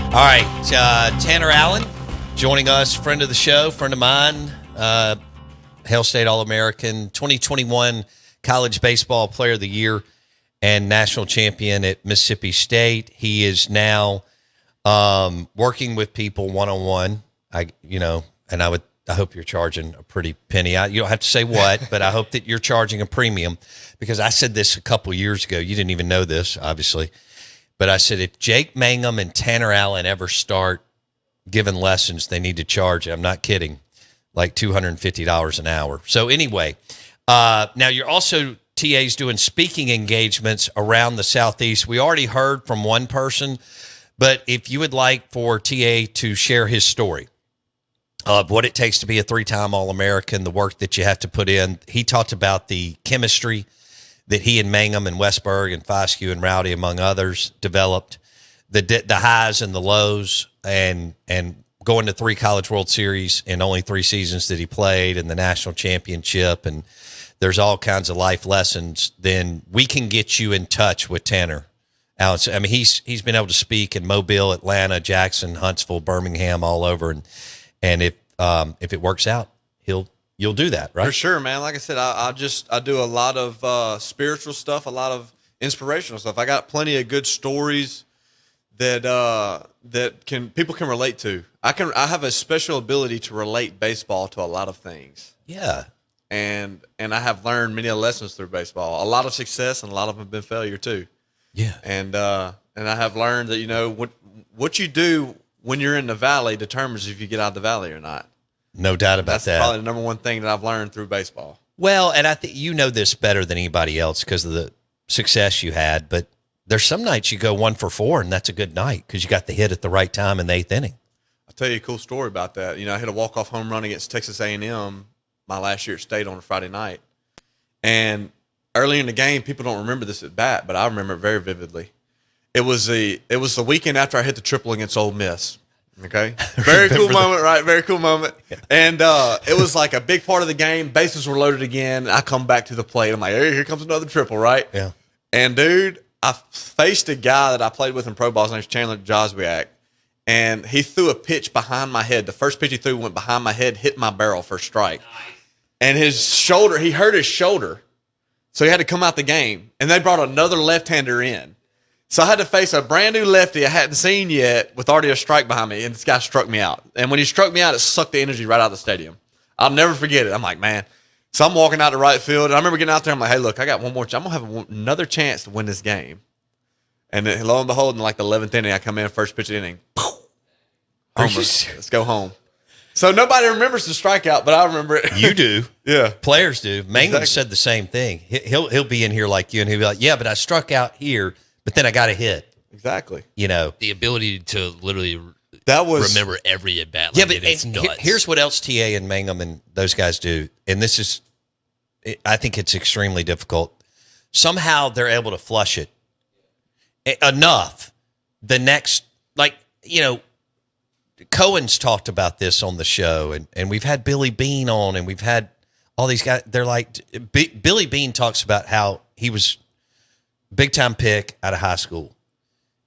All right, Tanner Allen joining us, friend of the show, friend of mine, Hail State All-American, 2021 College Baseball Player of the Year and national champion at Mississippi State. He is now working with people one-on-one. I hope you're charging a pretty penny. You don't have to say what, but I hope that you're charging a premium, because I said this a couple years ago. You didn't even know this, obviously. But I said, if Jake Mangum and Tanner Allen ever start giving lessons, they need to charge, I'm not kidding, like $250 an hour. So anyway, now you're also, TA's doing speaking engagements around the Southeast. We already heard from one person, but if you would like for TA to share his story of what it takes to be a three-time All-American, the work that you have to put in. He talked about the chemistry that he and Mangum and Westberg and Foscue and Rowdy, among others, developed, the highs and the lows, and going to 3 College World Series in only 3 seasons that he played, and the national championship, and there's all kinds of life lessons. Then we can get you in touch with Tanner Allen. I mean, he's been able to speak in Mobile, Atlanta, Jackson, Huntsville, Birmingham, all over, and if it works out, you'll do that, right? For sure, man. Like I said, I do a lot of spiritual stuff, a lot of inspirational stuff. I got plenty of good stories that people can relate to. I have a special ability to relate baseball to a lot of things. Yeah. And I have learned many lessons through baseball. A lot of success, and a lot of them have been failure too. Yeah. And I have learned that what you do when you're in the valley determines if you get out of the valley or not. No doubt about that. That's probably the number one thing that I've learned through baseball. Well, and I think you know this better than anybody else because of the success you had, but there's some nights you go 1 for 4, and that's a good night because you got the hit at the right time in the 8th inning. I'll tell you a cool story about that. I hit a walk-off home run against Texas A&M my last year at State on a Friday night. And early in the game, people don't remember this at bat, but I remember it very vividly. It was the weekend after I hit the triple against Ole Miss. Okay. Very cool moment, right? Very cool moment. Yeah. And it was like a big part of the game. Bases were loaded again. I come back to the plate. I'm like, hey, here comes another triple, right? Yeah. And, dude, I faced a guy that I played with in pro ball. His name's Chandler Joswiak. And he threw a pitch behind my head. The first pitch he threw went behind my head, hit my barrel for a strike. Nice. And his shoulder, he hurt his shoulder. So he had to come out the game. And they brought another left-hander in. So I had to face a brand new lefty I hadn't seen yet with already a strike behind me, and this guy struck me out. And when he struck me out, it sucked the energy right out of the stadium. I'll never forget it. I'm like, man. So I'm walking out to right field, and I remember getting out there. I'm like, hey, look, I got one more chance. I'm going to have another chance to win this game. And then, lo and behold, in like the 11th inning, I come in, first pitch of the inning. Homer. Let's go home. So nobody remembers the strikeout, but I remember it. You do. Yeah. Players do. Mangum Exactly. said the same thing. He'll be in here like you, and he'll be like, yeah, but I struck out here, but then I got a hit. Exactly. The ability to literally remember every at bat. Yeah, but it's nuts. Here's what else TA and Mangum and those guys do, and this is, I think it's extremely difficult. Somehow they're able to flush it enough. The next, Cohen's talked about this on the show, and we've had Billy Bean on, and we've had all these guys. They're like, Billy Bean talks about how he was big-time pick out of high school.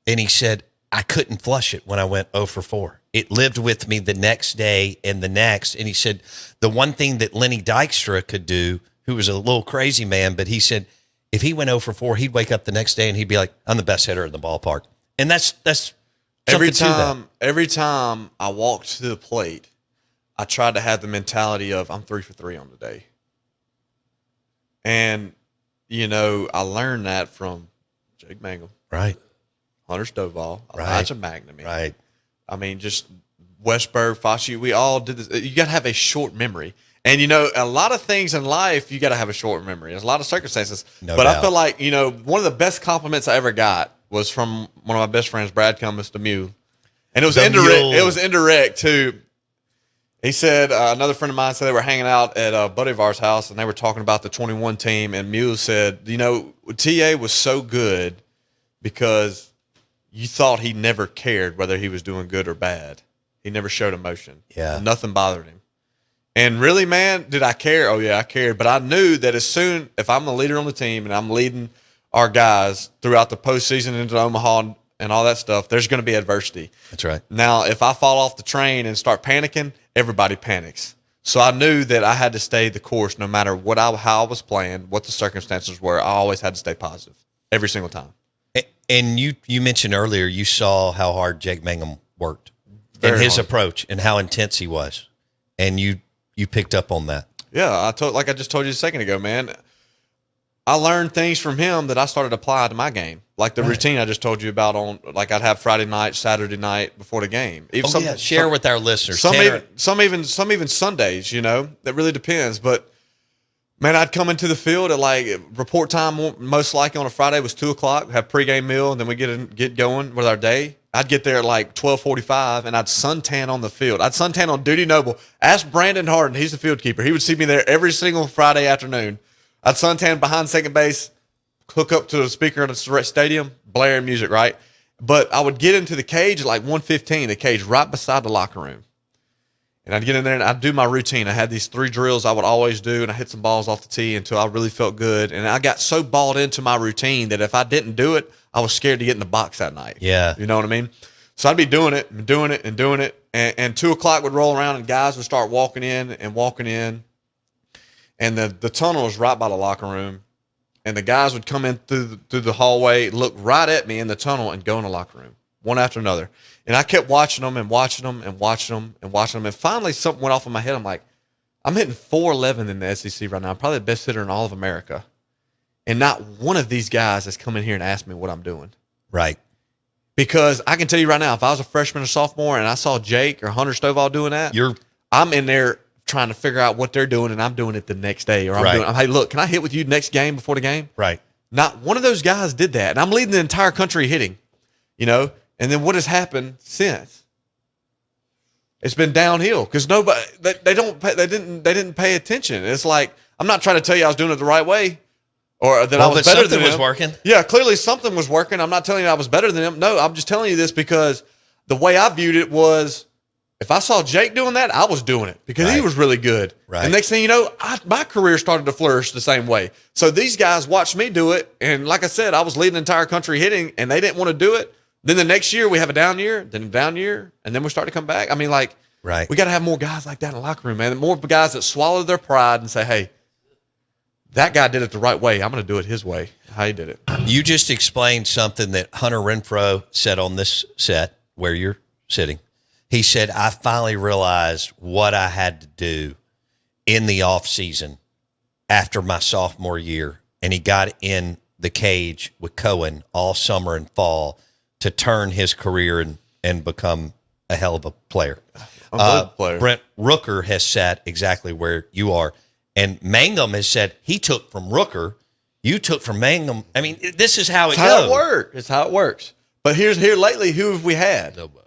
And he said, I couldn't flush it when I went 0 for 4. It lived with me the next day and the next. And he said, the one thing that Lenny Dykstra could do, who was a little crazy man, but he said, if he went 0 for 4, he'd wake up the next day and he'd be like, I'm the best hitter in the ballpark. And that's every time I walked to the plate, I tried to have the mentality of I'm 3 for 3 on the day. And I learned that from Jake Mangum. Right. Hunter Stovall. Right. Elijah McNamee. Right. I mean, just Westberg, Foscue, we all did this. You got to have a short memory. And, a lot of things in life, you got to have a short memory. There's a lot of circumstances. No but doubt. I feel like, one of the best compliments I ever got was from one of my best friends, Brad Cummins, the Mule. And it was indirect. It was indirect, too. He said, another friend of mine said they were hanging out at a buddy of ours' house, and they were talking about the 21 team, and Mule said, TA was so good because you thought he never cared whether he was doing good or bad. He never showed emotion. Yeah. Nothing bothered him. And really, man, did I care? Oh, yeah, I cared. But I knew that if I'm the leader on the team and I'm leading our guys throughout the postseason into Omaha and all that stuff, there's going to be adversity. That's right. Now, if I fall off the train and start panicking, everybody panics. So I knew that I had to stay the course no matter how I was playing, what the circumstances were. I always had to stay positive every single time. And you mentioned earlier you saw how hard Jake Mangum worked and his approach and how intense he was, and you picked up on that. Yeah, like I just told you a second ago, man. I learned things from him that I started to apply to my game, like the routine I just told you about. Like I'd have Friday night, Saturday night before the game. Share with our listeners. Some even Sundays. That really depends. But man, I'd come into the field at like report time. Most likely on a Friday was 2:00. Have pregame meal, and then we get going with our day. I'd get there at like 12:45, and I'd suntan on the field. I'd suntan on Duty Noble. Ask Brandon Harden; he's the field keeper. He would see me there every single Friday afternoon. I'd suntan behind second base, hook up to the speaker in the stadium, blaring music, right? But I would get into the cage at like 1:15, the cage right beside the locker room. And I'd get in there and I'd do my routine. I had these 3 drills I would always do, and I hit some balls off the tee until I really felt good. And I got so balled into my routine that if I didn't do it, I was scared to get in the box that night. Yeah. You know what I mean? So I'd be doing it and doing it and doing it. And 2:00 would roll around and guys would start walking in. And the tunnel was right by the locker room. And the guys would come in through the hallway, look right at me in the tunnel, and go in the locker room, one after another. And I kept watching them and watching them and watching them and watching them. And finally, something went off in my head. I'm like, I'm hitting .411 in the SEC right now. I'm probably the best hitter in all of America. And not one of these guys has come in here and asked me what I'm doing. Right. Because I can tell you right now, if I was a freshman or sophomore and I saw Jake or Hunter Stovall doing that, I'm in there trying to figure out what they're doing, and I'm doing it the next day. Or hey, look, can I hit with you next game before the game? Right. Not one of those guys did that. And I'm leading the entire country hitting, and then what has happened since? It's been downhill because nobody they didn't pay attention. It's like, I'm not trying to tell you I was doing it the right way or that I was better than them. Something was working. Yeah, clearly something was working. I'm not telling you I was better than them. No, I'm just telling you this because the way I viewed it was, if I saw Jake doing that, I was doing it because he was really good. Right. And next thing you know, my career started to flourish the same way. So these guys watched me do it. And like I said, I was leading the entire country hitting, and they didn't want to do it. Then the next year we have a down year, then a down year, and then we start to come back. I mean, like, we got to have more guys like that in the locker room, man. More guys that swallow their pride and say, hey, that guy did it the right way. I'm going to do it his way, how he did it. You just explained something that Hunter Renfroe said on this set where you're sitting. He said, I finally realized what I had to do in the off season after my sophomore year. And he got in the cage with Cohen all summer and fall to turn his career and become a hell of a player. Player. Brent Rooker has sat exactly where you are. And Mangum has said he took from Rooker. You took from Mangum. I mean, this is how it goes. It's how it works. But here lately, who have we had? Nobody.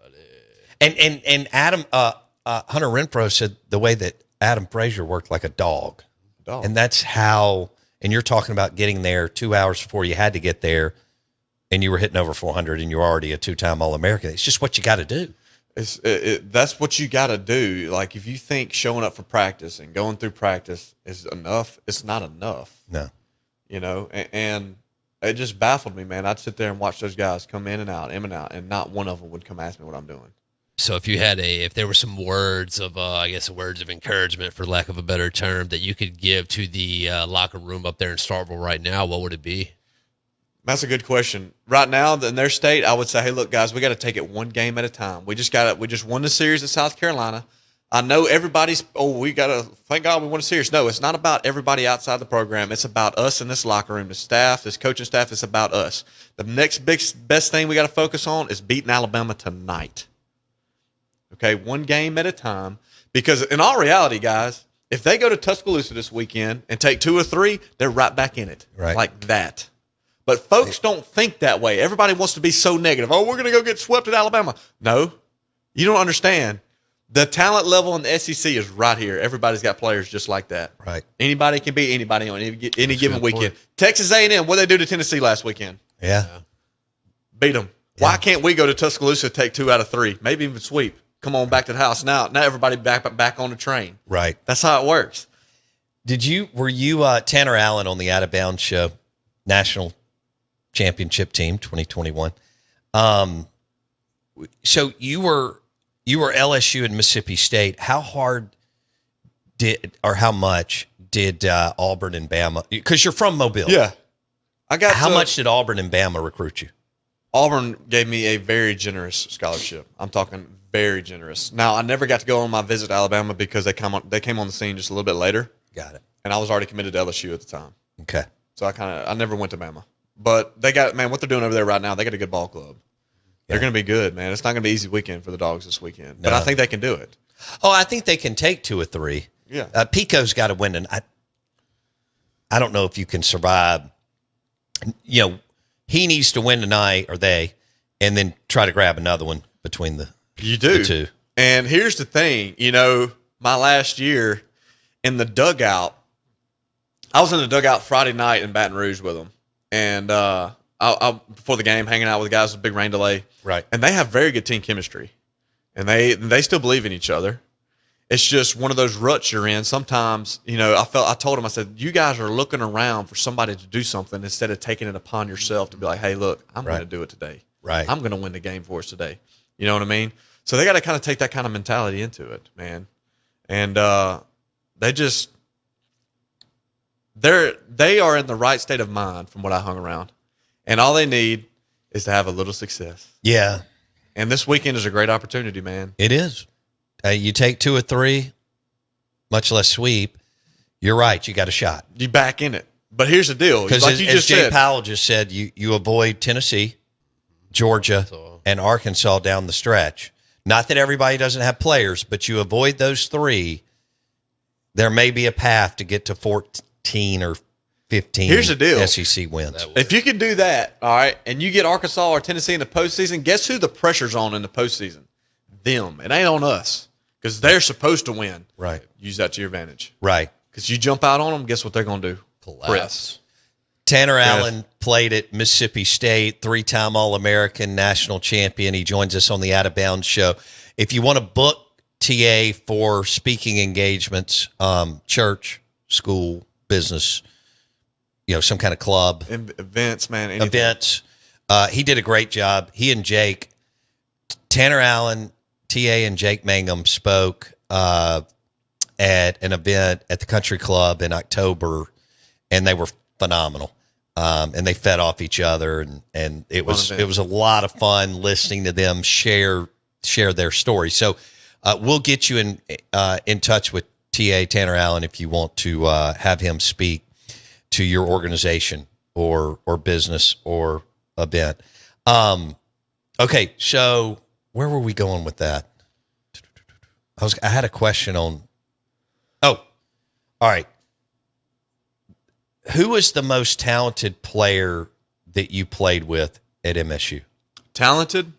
And Adam Hunter Renfroe said the way that Adam Frazier worked like a dog. And that's how. And you're talking about getting there 2 hours before you had to get there, and you were hitting over 400, and you're already a 2-time All-American. It's just what you got to do. That's what you got to do. Like, if you think showing up for practice and going through practice is enough, it's not enough. No. And it just baffled me, man. I'd sit there and watch those guys come in and out, and not one of them would come ask me what I'm doing. So if there were some words of, words of encouragement, for lack of a better term, that you could give to the locker room up there in Starkville right now, what would it be? That's a good question. Right now, in their state, I would say, hey, look, guys, we got to take it one game at a time. We just won the series at South Carolina. I know everybody's, we got to, thank God we won a series. No, it's not about everybody outside the program. It's about us in this locker room, the staff, this coaching staff. It's about us. The next best thing we got to focus on is beating Alabama tonight. Okay, one game at a time. Because in all reality, guys, if they go to Tuscaloosa this weekend and take 2 or 3, they're right back in it. Right. Like that. But folks don't think that way. Everybody wants to be so negative. Oh, we're going to go get swept at Alabama. No, you don't understand. The talent level in the SEC is right here. Everybody's got players just like that. Right. Anybody can beat anybody on any given weekend. Texas A&M, what did they do to Tennessee last weekend? Yeah. Beat them. Yeah. Why can't we go to Tuscaloosa, take 2 out of 3, maybe even sweep? Come on back to the house. Now everybody back on the train. Right. That's how it works. Were you Tanner Allen on the Out of Bounds show, National Championship Team 2021? So you were LSU and Mississippi State. How much did Auburn and Bama? Because you're from Mobile. Yeah. How much did Auburn and Bama recruit you? Auburn gave me a very generous scholarship. I'm talking very generous. Now, I never got to go on my visit to Alabama because they came on the scene just a little bit later. Got it. And I was already committed to LSU at the time. Okay. So I never went to Bama. But they got, man, what they're doing over there right now, they got a good ball club. They're going to be good, man. It's not going to be an easy weekend for the Dogs this weekend. But I think they can do it. Oh, I think they can take 2 or 3. Yeah. Pico's got to win. And I don't know if you can survive. You know, he needs to win tonight, or they, and then try to grab another one between the two. And here's the thing. You know, my last year in the dugout, I was in the dugout Friday night in Baton Rouge with them. And I before the game, hanging out with the guys with a big rain delay. Right. And they have very good team chemistry. And they still believe in each other. It's just one of those ruts you're in. Sometimes, you know, I told them, I said, you guys are looking around for somebody to do something instead of taking it upon yourself to be like, hey, look, I'm going to do it today. Right. I'm going to win the game for us today. You know what I mean? So they got to kind of take that kind of mentality into it, man. And they are in the right state of mind from what I hung around. And all they need is to have a little success. Yeah. And this weekend is a great opportunity, man. It is. You take 2 or 3, much less sweep. You're right. You got a shot. You back in it. But here's the deal. Because like as Jay Powell just said, you avoid Tennessee, Georgia, and Arkansas down the stretch. Not that everybody doesn't have players, but you avoid those 3. There may be a path to get to 14 or 15 Here's the deal. SEC wins. If you can do that, all right, and you get Arkansas or Tennessee in the postseason, guess who the pressure's on in the postseason? Them. It ain't on us because they're supposed to win. Right. Use that to your advantage. Right. Because you jump out on them, guess what they're going to do? Collapse. Tanner Allen played at Mississippi State, 3-time All-American, national champion. He joins us on the Out of Bounds show. If you want to book TA for speaking engagements, church, school, business, you know, some kind of club. Events, man. Anything. Events. He did a great job. He and Jake, Tanner Allen, TA and Jake Mangum spoke at an event at the Country Club in October, and they were phenomenal. And they fed off each other, and it was a lot of fun listening to them share their story. So we'll get you in touch with TA Tanner Allen if you want to have him speak to your organization or business or event. Okay, so where were we going with that? I had a question on. Oh, all right. Who was the most talented player that you played with at MSU? Talented?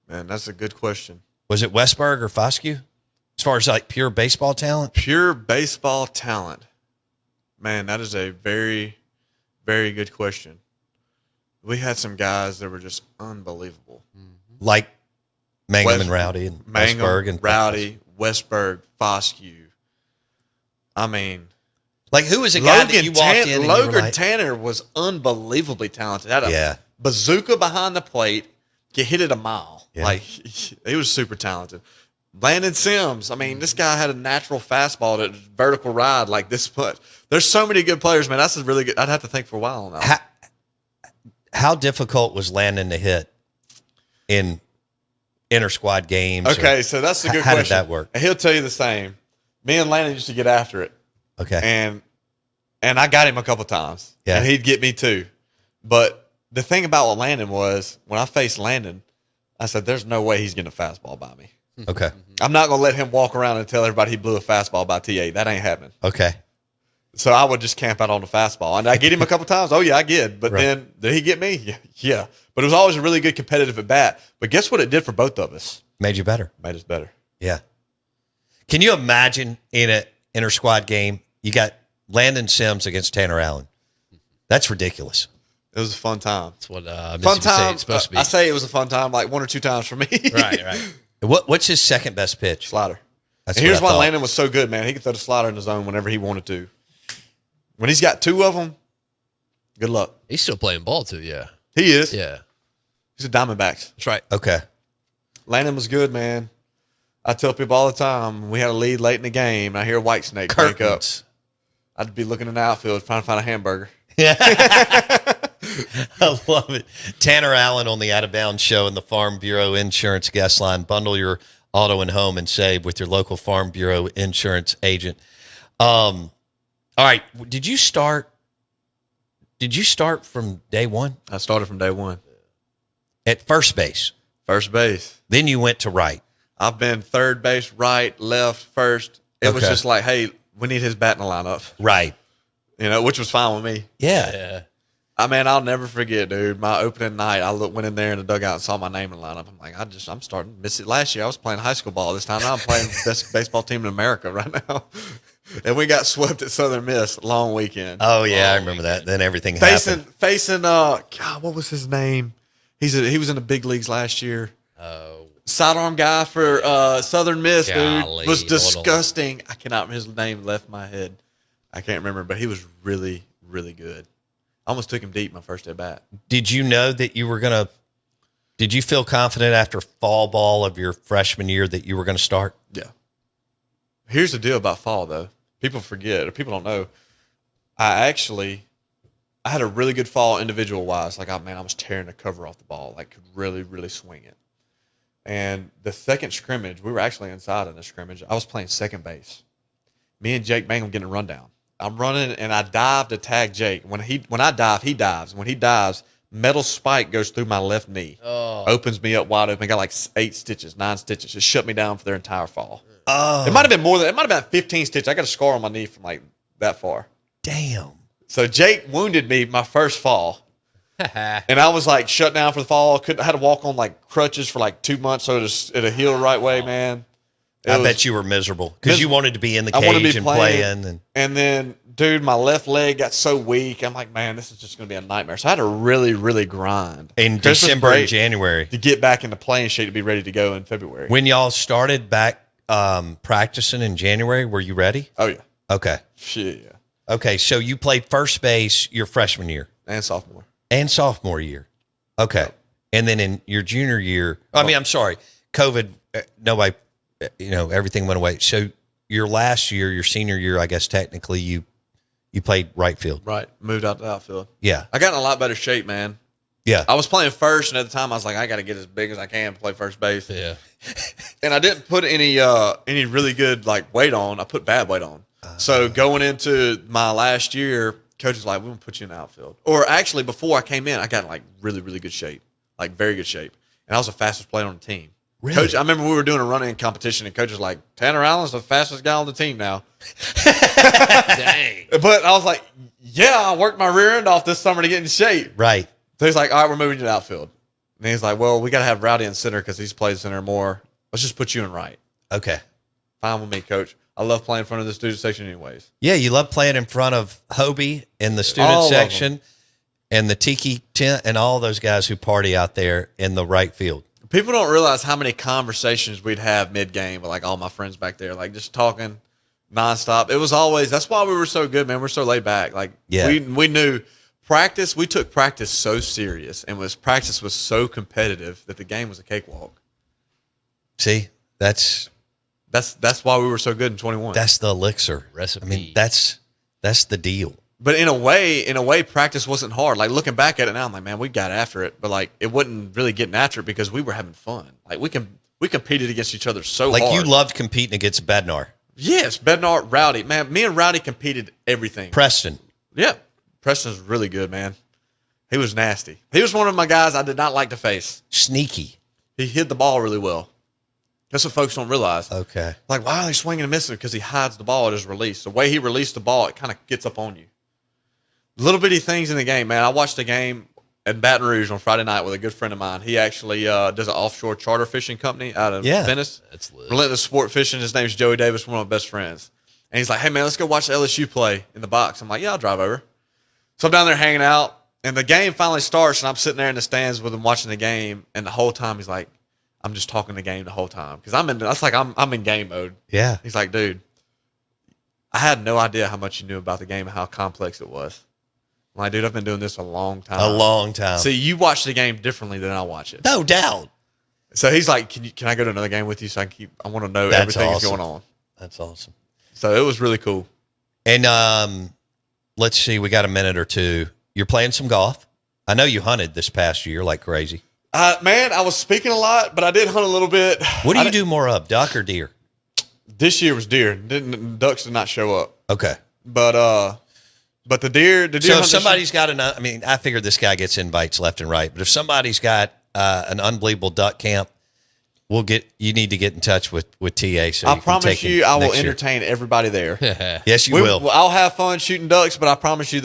Man, that's a good question. Was it Westberg or Foscue? As far as like pure baseball talent? Pure baseball talent. Man, that is a very, very good question. We had some guys that were just unbelievable. Like Mangum and Rowdy and Westberg and Rowdy, Westberg, Foscue. I mean, like who was a guy that you walked in and Logan you were like, Tanner was unbelievably talented. Had a Yeah. bazooka behind the plate, could hit it a mile. Yeah. Like he was super talented. Landon Sims, I mean, this guy had a natural fastball that vertical ride like this much. There's so many good players, man. That's a really good. I'd have to think for a while on that. How difficult was Landon to hit in inter squad games? Okay, so that's a good question. How did that work? And he'll tell you the same. Me and Landon used to get after it. Okay. And I got him a couple times. Yeah. And he'd get me too. But the thing about Landon was when I faced Landon, I said, there's no way he's getting a fastball by me. Okay. I'm not going to let him walk around and tell everybody he blew a fastball by TA. That ain't happening. Okay. So I would just camp out on the fastball. And I get him a couple times. Oh, yeah, I did. But then, did he get me? Yeah. But it was always a really good competitive at bat. But guess what it did for both of us? Made you better. Made us better. Yeah. Can you imagine in an inter squad game, you got Landon Sims against Tanner Allen? That's ridiculous. It was a fun time. That's what Fun time. It's supposed to be. I say it was a fun time like 1 or 2 times for me. Right. What's his second best pitch? Slider. That's And here's what I why thought. Landon was so good, man. He could throw the slider in the zone whenever he wanted to. When he's got 2 of them, good luck. He's still playing ball too, yeah. He is. Yeah. He's a Diamondbacks. That's right. Okay. Landon was good, man. I tell people all the time, we had a lead late in the game, and I hear Whitesnake break up. Curtains. I'd be looking in the outfield trying to find a hamburger. Yeah. I love it. Tanner Allen on the Out of Bounds show and the Farm Bureau Insurance guest line. Bundle your auto and home and save with your local Farm Bureau insurance agent. All right. Did you start from day one? I started from day one. At first base. First base. Then you went to right. I've been third base, right, left, first. It was Okay. just like, hey, we need his bat in the lineup, Right. which was fine with me. Yeah. I mean, I'll never forget, dude. My opening night, went in there in the dugout and saw my name in the lineup. I'm like, I'm starting to miss it. Last year, I was playing high school ball. This time, now I'm playing best baseball team in America right now. And we got swept at Southern Miss, long weekend. Oh, yeah. I remember that. Then everything happened. Facing, God, what was his name? He was in the big leagues last year. Oh, Sidearm guy for Southern Miss, Golly, dude, was hold on. disgusting. I cannot. His name left my head. I can't remember, but he was really, really good. I almost took him deep my first at bat. Did you know that you were going to – did you feel confident after fall ball of your freshman year that you were going to start? Yeah. Here's the deal about fall, though. People forget or people don't know. I had a really good fall individual-wise. Like, I was tearing the cover off the ball. Like, could really, really swing it. And the second scrimmage, we were actually inside in the scrimmage. I was playing second base. Me and Jake Mangum getting a rundown. I'm running, and I dive to tag Jake. When I dive, he dives. When he dives, metal spike goes through my left knee. Oh. Opens me up wide open. Got like 9 stitches. Just shut me down for their entire fall. Oh. It might have been more than, it might have been 15 stitches. I got a scar on my knee from like that far. Damn. So Jake wounded me my first fall. And I was like shut down for the fall. I had to walk on like crutches for like 2 months so it'll heal the right way, man. I bet you were miserable because you wanted to be in the I wanted to cage be and playing. playing. And then, dude, my left leg got so weak. I'm like, man, this is just going to be a nightmare. So I had to really, really grind. In Christmas December and break January. to get back into playing shape to be ready to go in February. When y'all started back practicing in January, were you ready? Oh, yeah. Okay. Shit, yeah. Okay, so you played first base your freshman year And sophomore. and sophomore year. Okay. And then in your junior year, I'm sorry, COVID, nobody, everything went away. So your last year, your senior year, I guess technically you played right field. Right. Moved out to outfield. Yeah. I got in a lot better shape, man. Yeah. I was playing first, and at the time I was like, I got to get as big as I can to play first base. Yeah. And I didn't put any really good like weight on. I put bad weight on. So going into my last year, coach was like, "We're gonna put you in the outfield." Or actually, before I came in, I got in like really, really good shape, like very good shape, and I was the fastest player on the team. Really? Coach, I remember we were doing a running competition, and coach was like, "Tanner Allen's the fastest guy on the team now." Dang. But I was like, "Yeah, I worked my rear end off this summer to get in shape." Right. So he's like, "All right, we're moving you to the outfield," and he's like, "Well, we got to have Rowdy in center because he's played center more. Let's just put you in right." Okay. Fine with me, coach. I love playing in front of the student section anyways. Yeah, you love playing in front of Hobie in the All student of section and the Tiki tent and all those guys who party out there in the right field. People don't realize how many conversations we'd have mid-game with like all my friends back there, like just talking nonstop. It was always, that's why we were so good, man. We're so laid back. Like Yeah. we knew practice, we took practice so serious and practice was so competitive that the game was a cakewalk. See, that's why we were so good in 21. the elixir. Recipe. I mean, that's the deal. But in a way, practice wasn't hard. Like looking back at it now, I'm like, man, we got after it. But like, it wasn't really getting after it because we were having fun. Like we competed against each other so Like hard. you loved competing against Bednar. Yes, Bednar, Rowdy, man. Me and Rowdy competed everything. Preston. Yeah, Preston's really good, man. He was nasty. He was one of my guys I did not like to face. Sneaky. He hid the ball really well. That's what folks don't realize. Okay. Like, why are they swinging and missing? Because he hides the ball at his release. The way he released the ball, it kind of gets up on you. Little bitty things in the game, man. I watched a game in Baton Rouge on Friday night with a good friend of mine. He actually does an offshore charter fishing company out of Venice. That's lit. Relentless Sport Fishing. His name's Joey Davis, one of my best friends. And he's like, hey, man, let's go watch LSU play in the box. I'm like, yeah, I'll drive over. So I'm down there hanging out, and the game finally starts, and I'm sitting there in the stands with him watching the game, and the whole time he's like, I'm just talking the game the whole time. Because I'm in game mode. Yeah. He's like, dude, I had no idea how much you knew about the game and how complex it was. I'm like, dude, I've been doing this a long time. A long time. See, you watch the game differently than I watch it. No doubt. So he's like, can I go to another game with you so I want to know That's everything that's awesome. going on. That's awesome. So it was really cool. And let's see, we got a minute or two. You're playing some golf. I know you hunted this past year like crazy. Man, I was speaking a lot, but I did hunt a little bit. What do you do more of, duck or deer? This year was deer. Ducks did not show up. Okay. But the deer. So hunt if somebody's got I mean, I figured this guy gets invites left and right, but if somebody's got an unbelievable duck camp, you need to get in touch with TA. So I promise you, I will next year. entertain everybody there. Yes, you will. I'll have fun shooting ducks, but I promise you,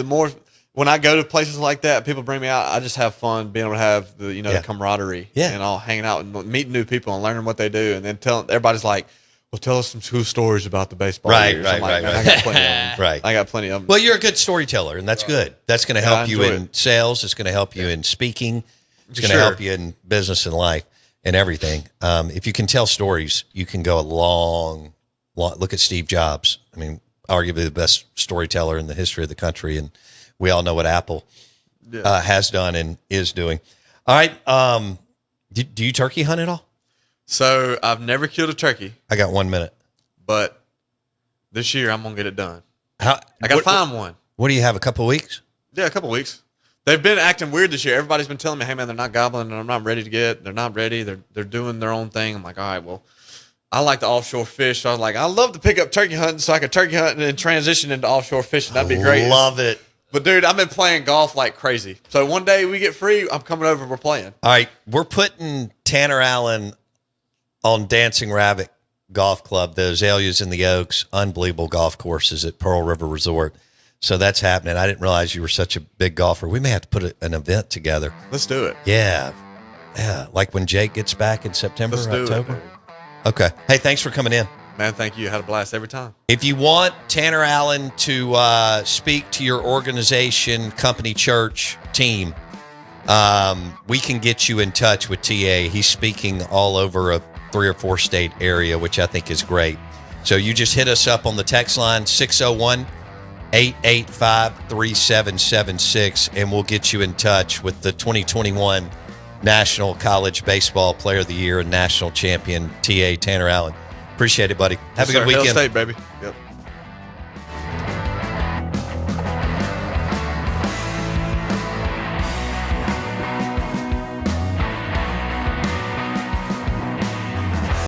when I go to places like that, people bring me out. I just have fun being able to have the camaraderie, and all hanging out and meeting new people and learning what they do, and then everybody's like, "Well, tell us some cool stories about the baseball." Right, years. right, I'm like, right, "Man, I got plenty of them. Right. I got plenty of them. Well, you're a good storyteller, and that's good. That's going to help you in sales. It's going to help you in speaking. It's going to help you in business and life and everything. If you can tell stories, you can go a long. Look at Steve Jobs. I mean, arguably the best storyteller in the history of the country, and we all know what Apple has done and is doing. All right. Do you turkey hunt at all? So I've never killed a turkey, I got 1 minute. but this year I'm gonna get it done. I got to find one. What do you have? A couple of weeks? Yeah, a couple weeks. They've been acting weird this year. Everybody's been telling me, "Hey man, they're not gobbling, and I'm not ready to get. They're not ready. They're doing their own thing." I'm like, "All right, well, I like the offshore fish." So I was like, "I love to pick up turkey hunting, so I could turkey hunt and then transition into offshore fishing. That'd be great." Love it. But dude, I've been playing golf like crazy. So one day we get free, I'm coming over. We're playing. All right, we're putting Tanner Allen on Dancing Rabbit Golf Club, the Azaleas and the Oaks, unbelievable golf courses at Pearl River Resort. So that's happening. I didn't realize you were such a big golfer. We may have to put an event together. Let's do it. Yeah. Like when Jake gets back in September, Let's do October. it. Okay. Hey, thanks for coming in. Man, thank you. Had a blast every time. If you want Tanner Allen to speak to your organization, company, church, team, we can get you in touch with TA. He's speaking all over a 3 or 4 state area, which I think is great. So you just hit us up on the text line 601-885-3776, and we'll get you in touch with the 2021 National College Baseball Player of the Year and National Champion TA Tanner Allen. Appreciate it, buddy. Have a good weekend. Hail State, baby. Yep.